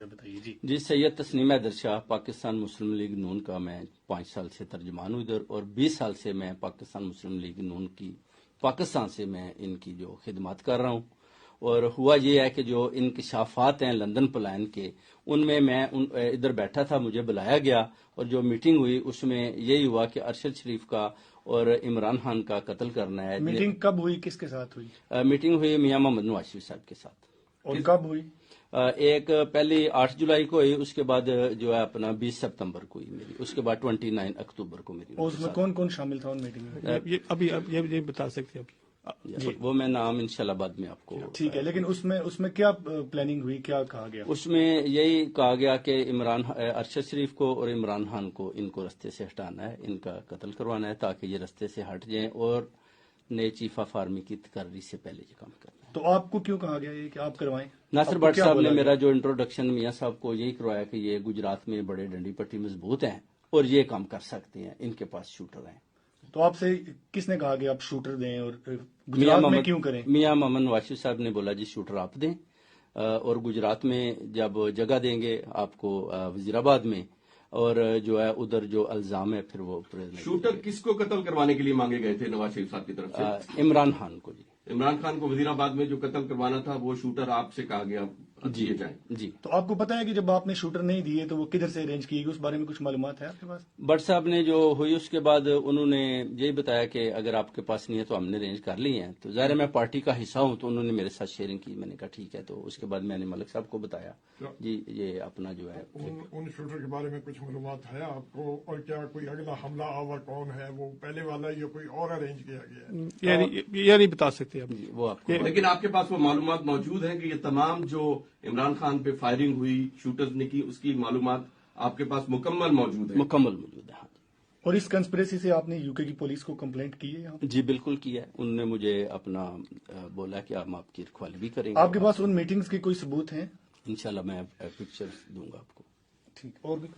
بتائیے جی۔ جی، سید تسنیم حیدر شاہ پاکستان مسلم لیگ نون کا میں 5 سال سے ترجمان ہوں ادھر، اور 20 سال سے میں پاکستان مسلم لیگ نون کی پاکستان سے میں ان کی جو خدمات کر رہا ہوں۔ اور ہوا یہ ہے کہ جو انکشافات ہیں لندن پلان کے، ان میں ادھر بیٹھا تھا، مجھے بلایا گیا، اور جو میٹنگ ہوئی اس میں یہی ہوا کہ ارشد شریف کا اور عمران خان کا قتل کرنا ہے۔ میٹنگ کب ہوئی، کس کے ساتھ ہوئی؟ میٹنگ ہوئی میاں محمد نواز شریف صاحب کے ساتھ۔ اور کب ہوئی؟ ایک پہلی 8 جولائی کو ہوئی، اس کے بعد جو ہے اپنا 20 سپتمبر کو ہوئی میری، اس کے بعد 29 اکتوبر کو میری۔ اور اس میں کون کون شامل تھا ان میٹنگ میں؟ ابھی یہ بتا سکتے ہیں وہ میں نام انشاءاللہ بعد میں آپ کو۔ ٹھیک ہے، لیکن اس میں کیا پلاننگ ہوئی، کیا کہا گیا؟ اس میں یہی کہا گیا کہ ارشد شریف کو اور عمران خان کو ان کو رستے سے ہٹانا ہے، ان کا قتل کروانا ہے تاکہ یہ رستے سے ہٹ جائیں اور نئے چیف آف آرمی کی تقرری سے پہلے یہ کام کرنا ہے۔ تو آپ کو کیوں کہا گیا یہ کہ آپ کروائیں؟ ناصر بٹ صاحب نے میرا جو انٹروڈکشن میاں صاحب کو یہی کروایا کہ یہ گجرات میں بڑے ڈنڈی پٹی مضبوط ہیں اور یہ کام کر سکتے ہیں، ان کے پاس شوٹر ہیں۔ تو آپ سے کس نے کہا کہ آپ شوٹر دیں اور گجرات میں کیوں کریں؟ میاں محمد نواز شریف صاحب نے بولا جی شوٹر آپ دیں، اور گجرات میں جب جگہ دیں گے آپ کو وزیر آباد میں، اور جو ہے ادھر جو الزام ہے پھر وہ شوٹر کس کو قتل کروانے کے لیے مانگے گئے تھے نواز شریف صاحب کی طرف سے؟ عمران خان کو جی۔ عمران خان کو وزیر آباد میں جو قتل کروانا تھا وہ شوٹر آپ سے کہا گیا دیے جائیں۔ جی، تو آپ کو پتا ہے کہ جب آپ نے شوٹر نہیں دیے تو وہ کدھر سے ارینج کی گئی، اس بارے میں کچھ معلومات ہے آپ کے پاس؟ بٹ صاحب نے جو ہوئی اس کے بعد انہوں نے یہی بتایا کہ اگر آپ کے پاس نہیں ہے تو ہم نے ارینج کر لی ہیں، تو ظاہر ہے میں پارٹی کا حصہ ہوں تو انہوں نے میرے ساتھ شیئرنگ کی، میں نے کہا ٹھیک ہے۔ تو اس کے بعد میں نے ملک صاحب کو بتایا جی یہ اپنا جو ہے ان شوٹر کے بارے میں کچھ معلومات ہے آپ کو، اور کیا کوئی اگلا حملہ آور کون ہے، وہ پہلے والا یا کوئی اور ارینج کیا گیا ہے؟ یہ نہیں بتا سکتے اب وہ آپ کو، لیکن آپ کے پاس وہ معلومات موجود ہیں کہ یہ تمام جو عمران خان پہ فائرنگ ہوئی شوٹرز نے کی، اس کی معلومات آپ کے پاس مکمل موجود ہے؟ مکمل موجود ہے، ہاں جی۔ اور اس کنسپریسی سے آپ نے یو کے کی پولیس کو کمپلینٹ کی ہے یہاں؟ جی بالکل کیا ہے، انہوں نے مجھے اپنا بولا کہ ہم آپ کی رکھوالی بھی کریں گے۔ آپ کے پاس ان میٹنگز کے کوئی ثبوت ہیں؟ انشاءاللہ میں پکچر دوں گا آپ کو۔ ٹھیک، اور بھی